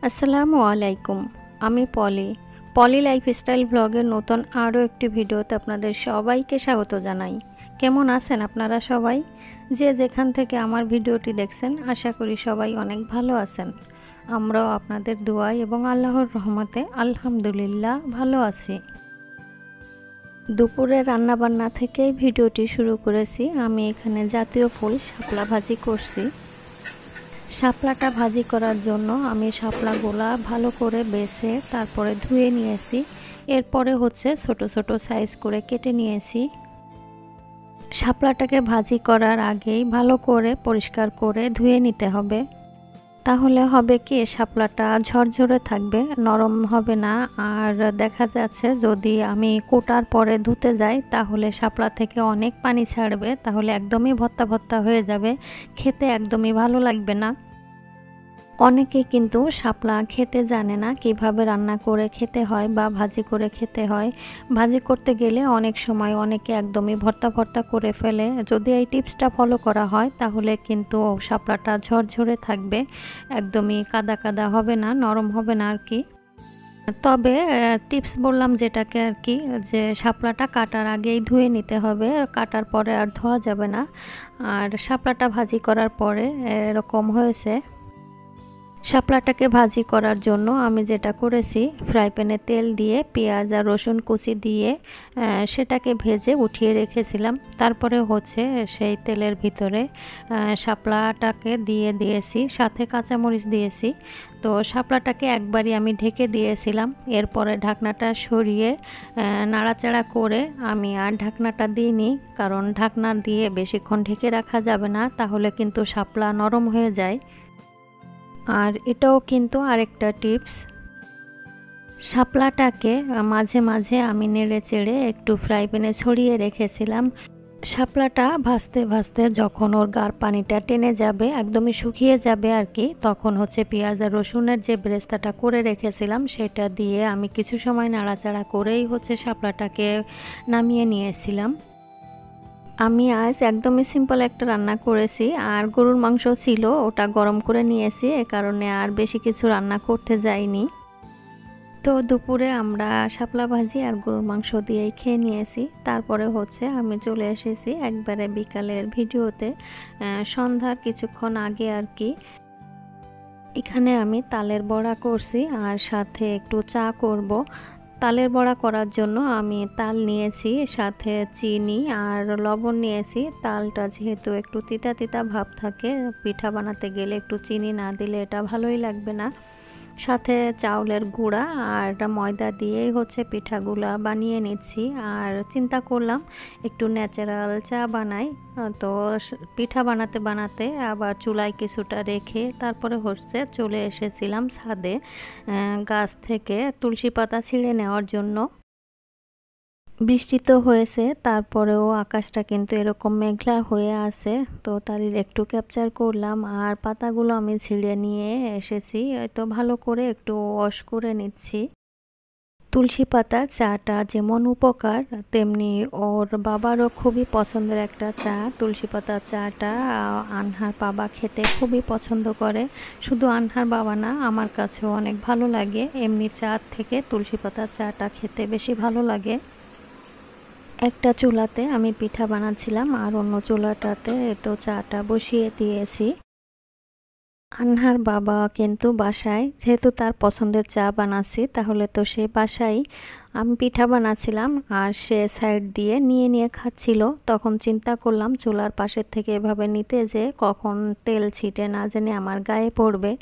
আসসালামু আলাইকুম। আমি পলি লাইফস্টাইল ব্লগের নতুন আরও একটি ভিডিওতে আপনাদের সবাইকে স্বাগত জানাই। কেমন আছেন আপনারা সবাই? যে যেখান থেকে আমার ভিডিওটি দেখছেন আশা করি সবাই অনেক ভালো আছেন। আমরাও আপনাদের দোয়ায় এবং আল্লাহর রহমতে আলহামদুলিল্লাহ ভালো আছি। দুপুরে রান্নাবান্না থেকেই ভিডিওটি শুরু করেছি। আমি এখানে জাতীয় ফুল শাপলা ভাজি করছি। শাপলাটা ভাজি করার জন্য আমি শাপলাগুলা ভালো করে বেছে তারপরে ধুয়ে নিয়েছি। এরপরে ছোট ছোট সাইজ করে কেটে নিয়েছি। শাপলাটাকে ভাজি করার আগেই ভালো করে পরিষ্কার করে ধুয়ে নিতে হবে। তাহলে হবে কি শাপলাটা ঝরঝরে থাকবে, নরম হবে না। আর দেখা যাচ্ছে যদি আমি কোটার পরে ধুতে যাই তাহলে শাপলা থেকে অনেক পানি ছাড়বে, তাহলে একদমই ভর্তা ভর্তা হয়ে যাবে, খেতে একদমই ভালো লাগবে না। অনেকে কিন্তু শাপলা খেতে জানে না কিভাবে রান্না করে খেতে হয় বা ভাজি করে খেতে হয়। ভাজি করতে গেলে অনেক সময় অনেকে একদমই ভর্তা ভর্তা করে ফেলে। যদি এই টিপসটা ফলো করা হয় তাহলে কিন্তু শাপলাটা ঝরঝরে থাকবে, একদমই কাদা কাদা হবে না, নরম হবে না আর কি। তবে টিপস বললাম যেটাকে আর কি, যে শাপলাটা কাটার আগেই ধুয়ে নিতে হবে, কাটার পরে আর ধোয়া যাবে না। আর শাপলাটা ভাজি করার পরে এরকম হয়েছে। শাপলাটাকে ভাজি করার জন্য আমি যেটা করেছি, ফ্রাই প্যানে তেল দিয়ে পেঁয়াজ আর রসুন কুচি দিয়ে সেটাকে ভেজে উঠিয়ে রেখেছিলাম। তারপরে সেই তেলের ভিতরে শাপলাটাকে দিয়ে দিয়েছি, সাথে কাঁচামরিচ দিয়েছি। তো শাপলাটাকে একবারই আমি ঢেকে দিয়েছিলাম। এরপরে ঢাকনাটা সরিয়ে নাড়াচাড়া করে আমি আর ঢাকনাটা দিইনি, কারণ ঢাকনা দিয়ে বেশিক্ষণ ঢেকে রাখা যাবে না, তাহলে কিন্তু শাপলা নরম হয়ে যায়। আর এটাও কিন্তু আরেকটা টিপস, শাপলাটাকে মাঝে মাঝে আমি নেড়ে চেড়ে একটু ফ্রাই প্যানে ছড়িয়ে রেখেছিলাম। শাপলাটা ভাজতে ভাজতে যখন ওর গার পানিটা টেনে যাবে, একদমই শুকিয়ে যাবে আর কি, তখন পেঁয়াজ আর রসুনের যে বেরেস্তাটা করে রেখেছিলাম সেটা দিয়ে আমি কিছু সময় নাড়াচাড়া করেই শাপলাটাকে নামিয়ে নিয়েছিলাম। আমি আজ একদমই সিম্পল একটা রান্না করেছি, আর গরুর মাংস ছিল, ওটা গরম করে নিয়েছি, এ কারণে আর বেশি কিছু রান্না করতে যাইনি। তো দুপুরে আমরা শাপলা ভাজি আর গরুর মাংস দিয়েই খেয়ে নিয়েছি। তারপরে আমি চলে এসেছি একবারে বিকালের ভিডিওতে, সন্ধ্যার কিছুক্ষণ আগে আর কি। এখানে আমি তালের বড়া করছি আর সাথে একটু চা করব। তালের বড়া করার জন্য আমি তাল নিয়েছি, সাথে চিনি আর লবণ নিয়েছি। তালটা যেহেতু একটু তিতা তিতা ভাব থাকে, পিঠা বানাতে গেলে একটু চিনি না দিলে এটা ভালোই লাগবে না। সাথে চাউলের গুঁড়া আর ময়দা দিয়েই পিঠাগুলা বানিয়ে নিচ্ছি। আর চিন্তা করলাম একটু ন্যাচারাল চা বানাই। তো পিঠা বানাতে বানাতে আবার চুলায় কিছুটা রেখে তারপরে চলে এসেছিলাম ছাদে গাছ থেকে তুলসী পাতা ছিঁড়ে নেওয়ার জন্য। বৃষ্টি তো হয়েছে, তারপরেও আকাশটা কিন্তু এরকম মেঘলা হয়ে আছে, তো তারই একটু ক্যাপচার করলাম। আর পাতাগুলো আমি ছিঁড়ে নিয়ে এসেছি, তো ভালো করে একটু ওয়াশ করে নিচ্ছি। তুলসী পাতার চাটা যেমন উপকার, তেমনি ওর বাবারও খুবই পছন্দের একটা চা। তুলসী পাতার চাটা আনহার বাবা খেতে খুবই পছন্দ করে। শুধু আনহার বাবা না, আমার কাছেও অনেক ভালো লাগে। এমনি চা থেকে তুলসী পাতার চাটা খেতে বেশি ভালো লাগে। একটা চুলাতে আমি পিঠা বানাচ্ছিলাম আর অন্য চুলাটাতে তো চাটা বসিয়ে দিয়েছি। আনহার বাবা কিন্তু বাসায়, যেহেতু তার পছন্দের চা বানাচ্ছি, তাহলে তো সে বাসায়। আমি পিঠা বানাচ্ছিলাম আর সে সাইড দিয়ে নিয়ে নিয়ে খাচ্ছিল। তখন চিন্তা করলাম চুলার পাশের থেকে এভাবে নিতে যে কখন তেল ছিটে না জানি আমার গায়ে পড়বে।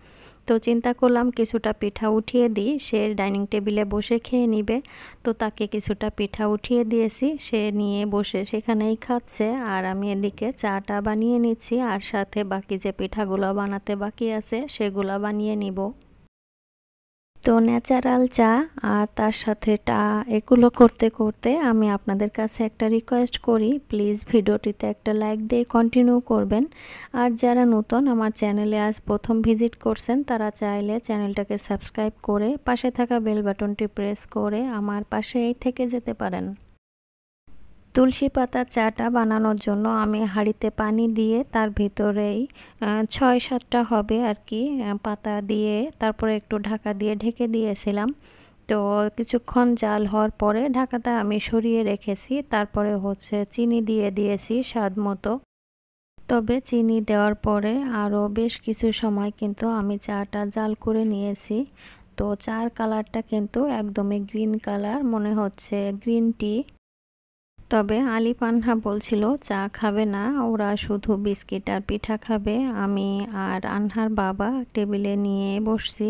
তো চিন্তা করলাম কিছুটা পিঠা উঠিয়ে দিই, সে ডাইনিং টেবিলে বসে খেয়ে নিবে। তো তাকে কিছুটা পিঠা উঠিয়ে দিয়েছি, সে নিয়ে বসে সেখানেই খাচ্ছে। আর আমি এদিকে চাটা বানিয়ে নিচ্ছি, আর সাথে বাকি যে পিঠাগুলো বানাতে বাকি আছে সেগুলো বানিয়ে নিব। তো ন্যাচারাল চা আর তার সাথে এগুলো করতে করতে আমি আপনাদের কাছে একটা রিকোয়েস্ট করি, প্লিজ ভিডিওটিতে একটা লাইক দিয়ে কন্টিনিউ করবেন। আর যারা নতুন আমার চ্যানেলে আজ প্রথম ভিজিট করছেন, তারা চাইলে চ্যানেলটাকে সাবস্ক্রাইব করে পাশে থাকা বেল বাটনটি প্রেস করে আমার পাশেই থেকে যেতে পারেন। তুলসী পাতার চাটা বানানোর জন্য আমি হাঁড়িতে পানি দিয়ে তার ভিতরেই ৬-৭টা হবে আর কি পাতা দিয়ে তারপরে একটু ঢাকা দিয়ে ঢেকে দিয়েছিলাম। তো কিছুক্ষণ জাল হওয়ার পরে ঢাকাটা আমি সরিয়ে রেখেছি, তারপরে হচ্ছে চিনি দিয়ে দিয়েছি স্বাদ মতো। তবে চিনি দেওয়ার পরে আরও বেশ কিছু সময় কিন্তু আমি চাটা জাল করে নিয়েছি। তো চার কালারটা কিন্তু একদমই গ্রিন কালার, মনে হচ্ছে গ্রিন টি। তবে আলিফ আনহা বলছিল চা খাবে না, ওরা শুধু বিস্কিট আর পিঠা খাবে। আমি আর আনহার বাবা টেবিলে নিয়ে বসছি,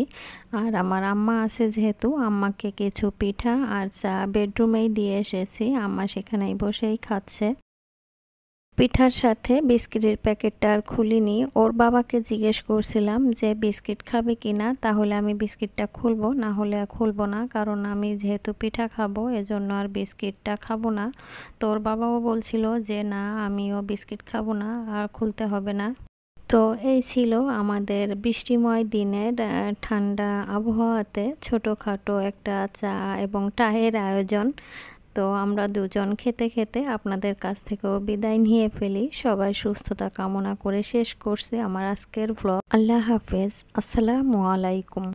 আর আমার আম্মা আছে যেহেতু আম্মাকে কিছু পিঠা আর চা বেডরুমেই দিয়ে এসেছি, আম্মা সেখানেই বসেই খাচ্ছে। পিঠার সাথে বিস্কিটের প্যাকেটটা আর খুলিনি, ওর বাবাকে জিজ্ঞেস করছিলাম যে বিস্কিট খাবে কিনা, তাহলে আমি বিস্কিটটা খুলবো, না হলে খুলবো না, কারণ আমি যেহেতু পিঠা খাবো এজন্য আর বিস্কিটটা খাবো না। তো ওর বাবাও বলছিল যে না আমিও বিস্কিট খাবো না, আর খুলতে হবে না। তো এই ছিল আমাদের বৃষ্টিময় দিনের ঠান্ডা আবহাওয়াতে ছোটোখাটো একটা চা এবং চায়ের আয়োজন। তো আমরা দুজন খেতে খেতে আপনাদের কাছ থেকেও বিদায় নিয়ে ফেলি। সবাই সুস্থতা কামনা করে শেষ করছি আমার আজকের ভ্লগ। আল্লাহ হাফেজ, আসসালামু আলাইকুম।